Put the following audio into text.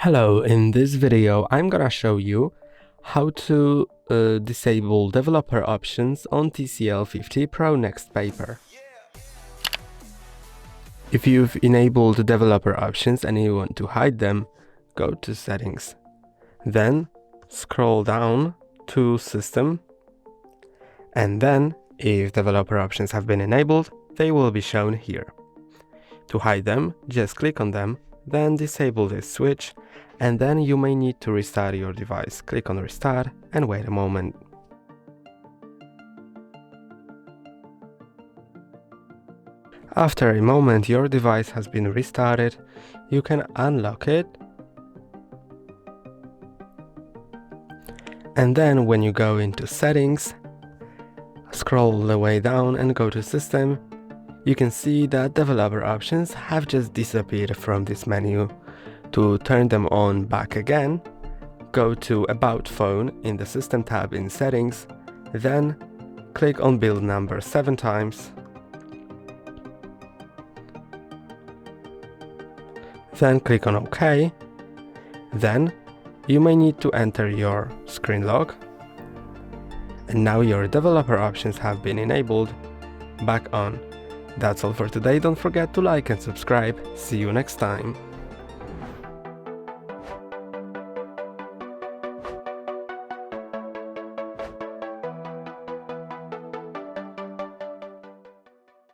Hello, in this video I'm gonna show you how to disable developer options on TCL 50 Pro NxtPaper. If you've enabled developer options and you want to hide them, go to Settings. Then scroll down to System, and then if developer options have been enabled, they will be shown here. To hide them, just click on them, then disable this switch, and then you may need to restart your device. Click on Restart and wait a moment. After a moment your device has been restarted, you can unlock it, and then when you go into Settings, scroll all the way down and go to System, you can see that developer options have just disappeared from this menu. To turn them on back again, go to About Phone in the System tab in Settings, then click on build number 7 times, then click on OK, then you may need to enter your screen log, and now your developer options have been enabled back on. That's all for today. Don't forget to like and subscribe. See you next time.